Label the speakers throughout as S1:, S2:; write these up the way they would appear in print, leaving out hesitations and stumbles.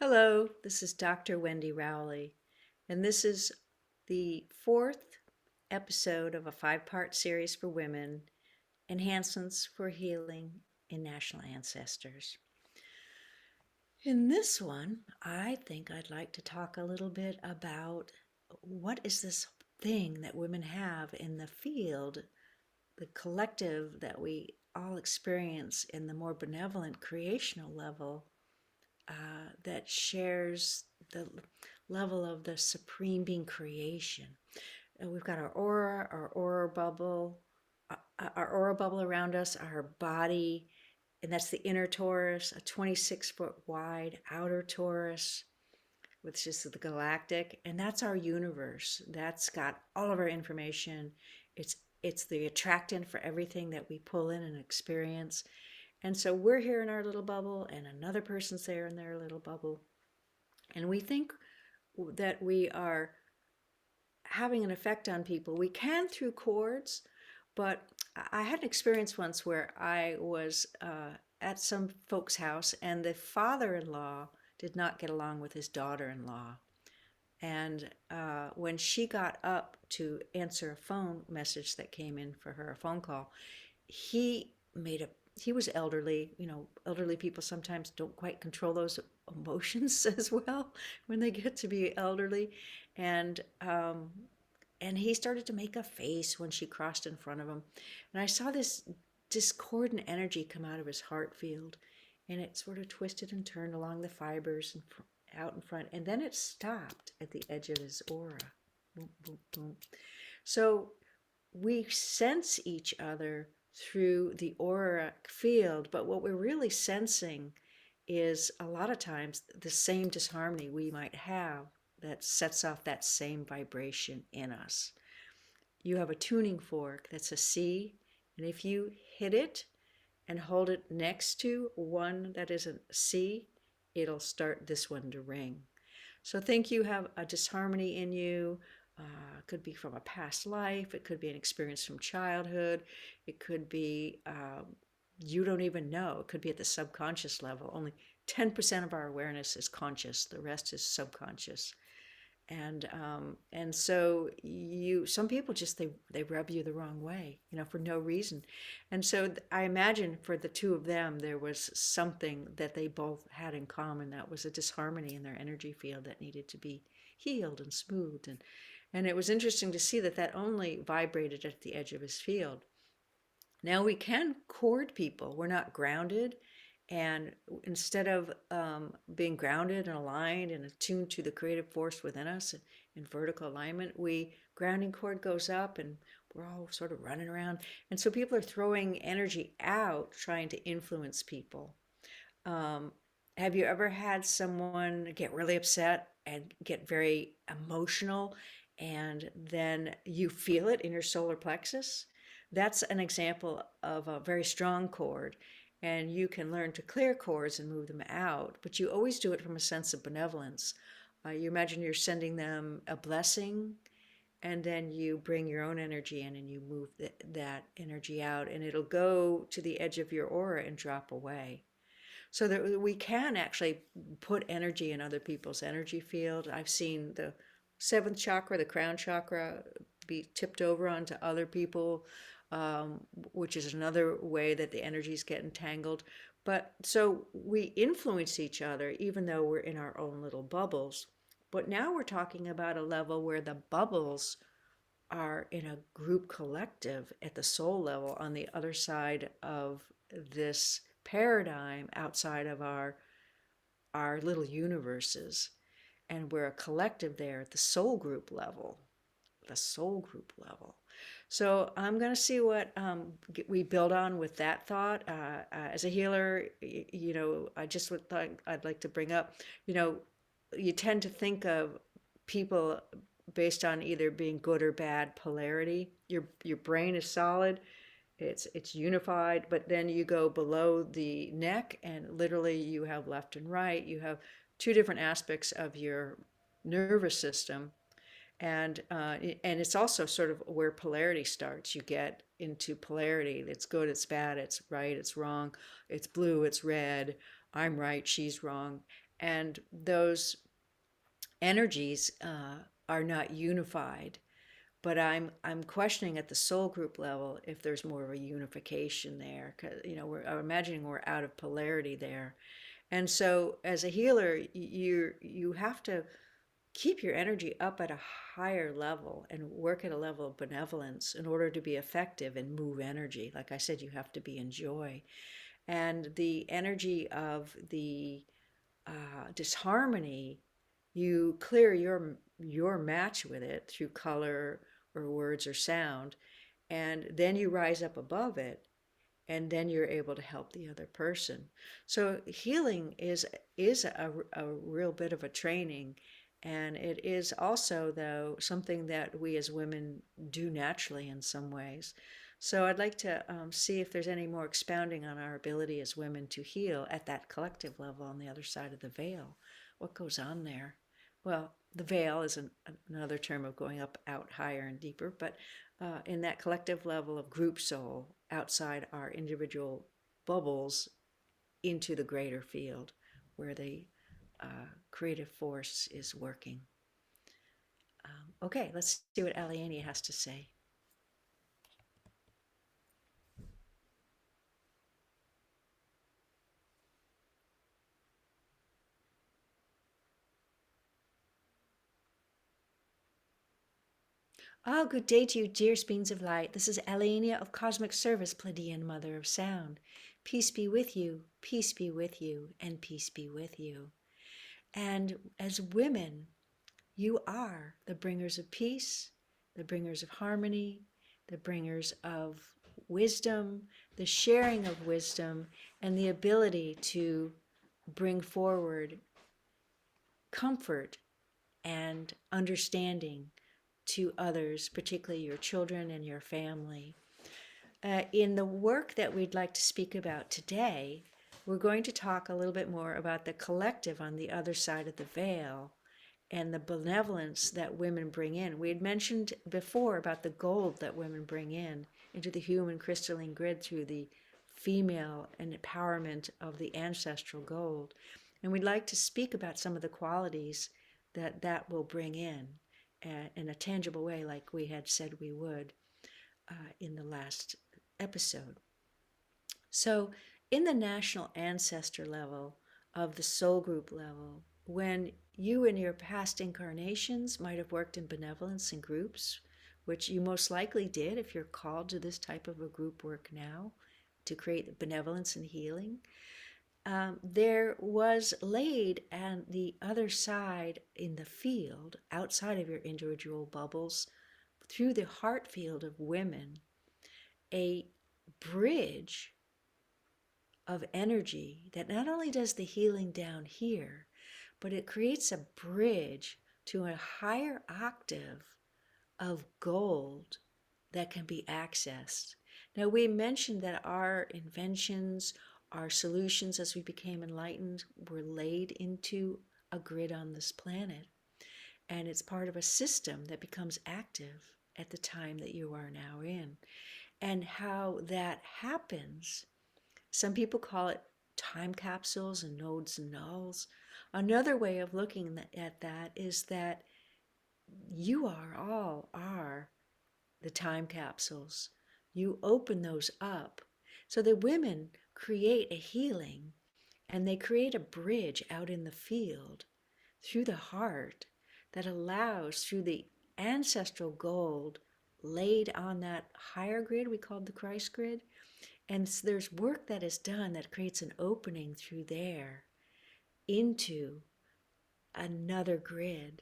S1: Hello, this is Dr. Wendy Rowley, and this is the fourth episode of a five-part series for women, Enhancements for Healing in National Ancestors. In this one, I think I'd like to talk a little bit about what is this thing that women have in the field, the collective that we all experience in the more benevolent creational level that shares the level of the supreme being creation. We've got our aura bubble, our aura bubble around us, our body, and that's the inner torus, a 26-foot wide outer torus, which is the galactic, and that's our universe. That's got all of our information. It's the attractant for everything that we pull in and experience. And so we're here in our little bubble, and another person's there in their little bubble. And we think that we are having an effect on people. We can through chords, but I had an experience once where I was at some folks' house, and the father-in-law did not get along with his daughter-in-law. And when she got up to answer a phone message that came in for her, a phone call, he made a he was elderly. Elderly people sometimes don't quite control those emotions as well when they get to be elderly. And and he started to make a face when she crossed in front of him. And I saw this discordant energy come out of his heart field, and it sort of twisted and turned along the fibers and out in front, and then it stopped at the edge of his aura. Boom, boom, boom. So we sense each other through the auric field, but what we're really sensing is a lot of times the same disharmony we might have that sets off that same vibration in us. You have a tuning fork that's a C, and if you hit it and hold it next to one that is a C, it'll start this one to ring. So think you have a disharmony in you. It could be from a past life. It could be an experience from childhood. It could be you don't even know. It could be at the subconscious level. Only 10% of our awareness is conscious. The rest is subconscious. And so some people just they rub you the wrong way, for no reason. And so I imagine for the two of them there was something that they both had in common, that was a disharmony in their energy field that needed to be healed and smoothed. And it was interesting to see that only vibrated at the edge of his field. Now we can cord people. We're not grounded. And instead of being grounded and aligned and attuned to the creative force within us in vertical alignment, grounding cord goes up and we're all sort of running around. And so people are throwing energy out, trying to influence people. Have you ever had someone get really upset and get very emotional, and then you feel it in your solar plexus? That's an example of a very strong cord, and you can learn to clear cords and move them out, but you always do it from a sense of benevolence. You imagine you're sending them a blessing, and then you bring your own energy in and you move that energy out, and it'll go to the edge of your aura and drop away. So that we can actually put energy in other people's energy field. I've seen the seventh chakra, the crown chakra, be tipped over onto other people, which is another way that the energies get entangled. But so we influence each other even though we're in our own little bubbles. But now we're talking about a level where the bubbles are in a group collective at the soul level on the other side of this paradigm, outside of our little universes. And we're a collective there at the soul group level. So I'm going to see what we build on with that thought. As a healer, I just I'd like to bring up, you tend to think of people based on either being good or bad polarity. Your brain is solid, it's unified, but then you go below the neck and literally you have left and right. You have two different aspects of your nervous system, and it's also sort of where polarity starts. You get into polarity. It's good, it's bad, it's right, it's wrong, it's blue, it's red, I'm right, she's wrong. and those energies are not unified. But I'm questioning at the soul group level if there's more of a unification there. 'Cause, I'm imagining we're out of polarity there. And so, as a healer, you have to keep your energy up at a higher level and work at a level of benevolence in order to be effective and move energy. Like I said, you have to be in joy. And the energy of the disharmony, you clear your match with it through color or words or sound, and then you rise up above it, and then you're able to help the other person. So healing is a real bit of a training, and it is also, though, something that we as women do naturally in some ways. So I'd like to see if there's any more expounding on our ability as women to heal at that collective level on the other side of the veil. What goes on there? Well, the veil is another term of going up, out, higher, and deeper, but in that collective level of group soul outside our individual bubbles into the greater field where the creative force is working. Okay, let's see what Aliania has to say. Ah, good day to you, dear beings of light. This is Aliania of Cosmic Service, Pleiadian Mother of Sound. Peace be with you, peace be with you, and peace be with you. And as women, you are the bringers of peace, the bringers of harmony, the bringers of wisdom, the sharing of wisdom, and the ability to bring forward comfort and understanding to others, particularly your children and your family. In the work that we'd like to speak about today, we're going to talk a little bit more about the collective on the other side of the veil and the benevolence that women bring in. We had mentioned before about the gold that women bring in into the human crystalline grid through the female and empowerment of the ancestral gold. And we'd like to speak about some of the qualities that will bring in a tangible way, like we had said we would in the last episode. So, in the national ancestor level of the soul group level, when you in your past incarnations might have worked in benevolence in groups, which you most likely did if you're called to this type of a group work now to create benevolence and healing, there was laid on the other side in the field, outside of your individual bubbles, through the heart field of women, a bridge of energy that not only does the healing down here, but it creates a bridge to a higher octave of gold that can be accessed. Now, we mentioned that our inventions, our solutions as we became enlightened, were laid into a grid on this planet. And it's part of a system that becomes active at the time that you are now in. And how that happens, some people call it time capsules and nodes and nulls. Another way of looking at that is that you are the time capsules. You open those up. So the women create a healing and they create a bridge out in the field through the heart that allows, through the ancestral gold laid on that higher grid we called the Christ grid. And so there's work that is done that creates an opening through there into another grid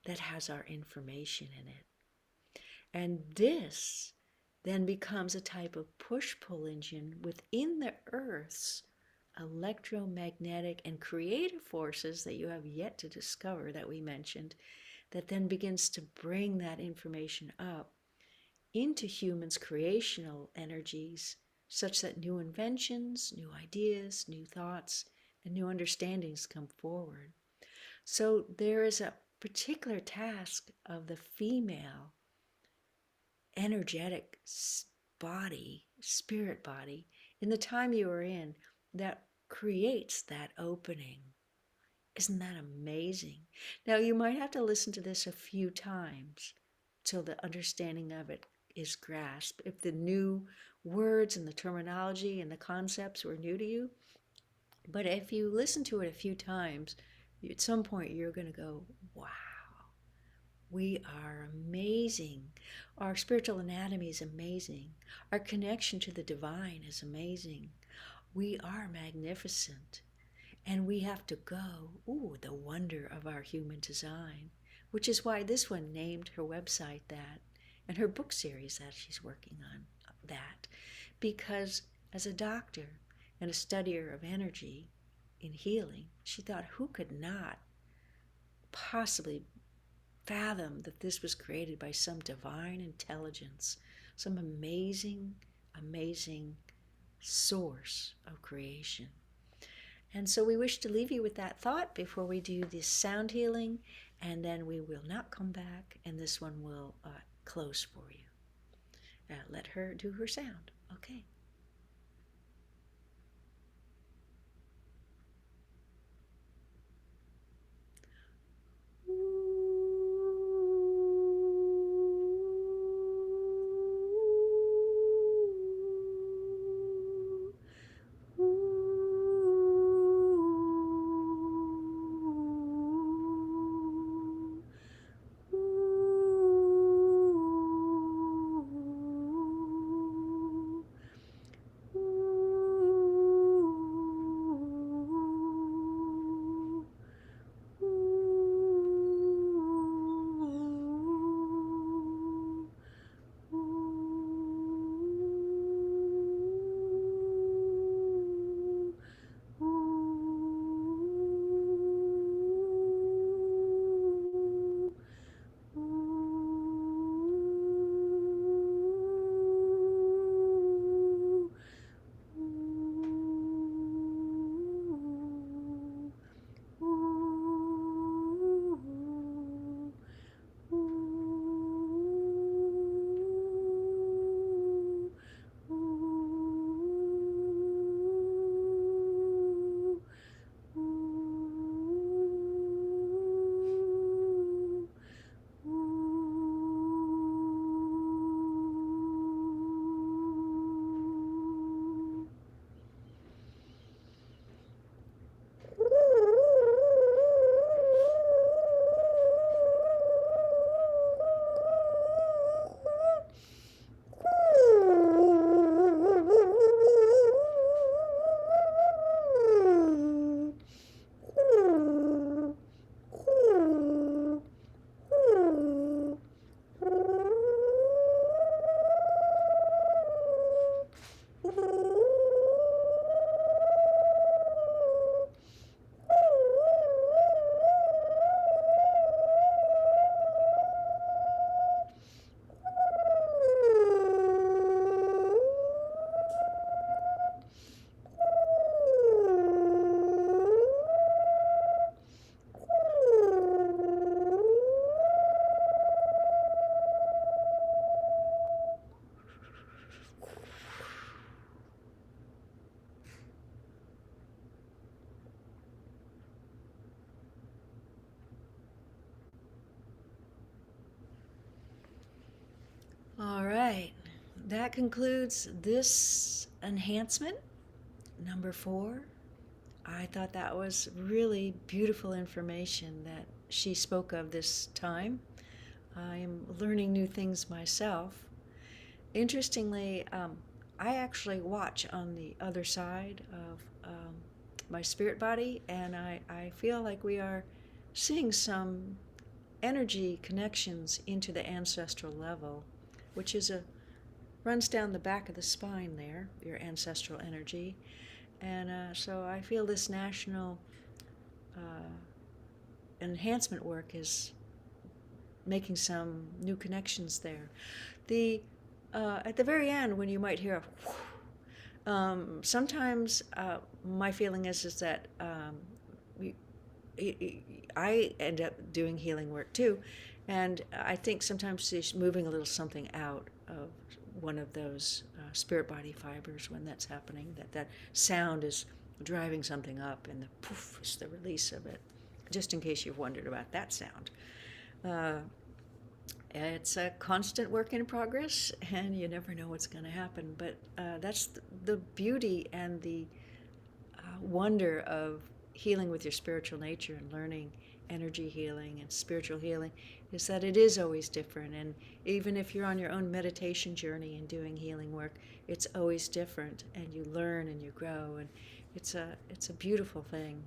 S1: that has our information in it. And this then becomes a type of push-pull engine within the Earth's electromagnetic and creative forces that you have yet to discover that we mentioned, that then begins to bring that information up into humans' creational energies, such that new inventions, new ideas, new thoughts, and new understandings come forward. So there is a particular task of the female energetic body, spirit body, in the time you are in, that creates that opening Isn't that amazing? Now, you might have to listen to this a few times till the understanding of it is grasped. If the new words and the terminology and the concepts were new to you, but if you listen to it a few times, at some point you're going to go, wow, we are amazing. Our spiritual anatomy is amazing. Our connection to the divine is amazing. We are magnificent. And we have to go, ooh, the wonder of our human design, which is why this one named her website that, and her book series that she's working on that. Because as a doctor and a studier of energy in healing, she thought, who could not possibly fathom that this was created by some divine intelligence, some amazing, amazing source of creation. And so we wish to leave you with that thought before we do this sound healing, and then we will not come back, and this one will close for you. Let her do her sound. Okay. All right, that concludes this enhancement, number 4. I thought that was really beautiful information that she spoke of this time. I am learning new things myself. Interestingly, I actually watch on the other side of my spirit body, and I feel like we are seeing some energy connections into the ancestral level, which runs down the back of the spine there, your ancestral energy. And so I feel this national enhancement work is making some new connections there. At the very end, when you might hear a sometimes my feeling is that I end up doing healing work too, and I think sometimes she's moving a little something out of one of those spirit body fibers when that's happening, that sound is driving something up, and the poof is the release of it. just in case you've wondered about that sound. Uh, it's a constant work in progress, and you never know what's going to happen. But that's the beauty and the wonder of healing with your spiritual nature and learning energy healing and spiritual healing is that it is always different. And even if you're on your own meditation journey and doing healing work, it's always different, and you learn and you grow, and it's a beautiful thing.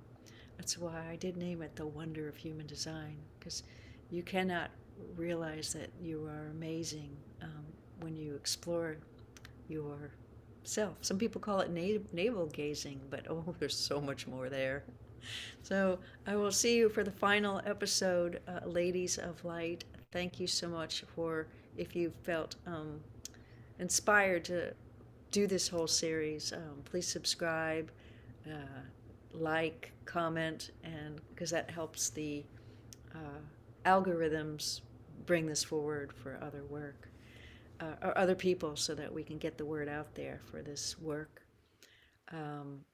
S1: That's why I did name it The Wonder of Human Design, because you cannot realize that you are amazing when you explore yourself. Some people call it navel gazing, but oh, there's so much more there. So I will see you for the final episode, Ladies of Light. Thank you so much for, if you felt inspired to do this whole series, please subscribe, like, comment, and because that helps the algorithms bring this forward for other work or other people, so that we can get the word out there for this work. I'm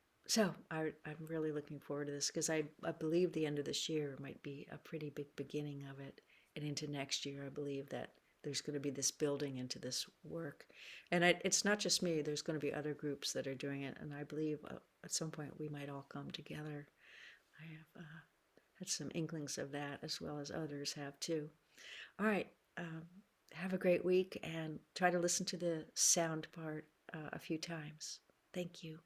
S1: really looking forward to this, because I believe the end of this year might be a pretty big beginning of it. And into next year, I believe that there's going to be this building into this work. And it's not just me, there's going to be other groups that are doing it. And I believe at some point we might all come together. I have had some inklings of that, as well as others have too. All right. Have a great week, and try to listen to the sound part a few times. Thank you.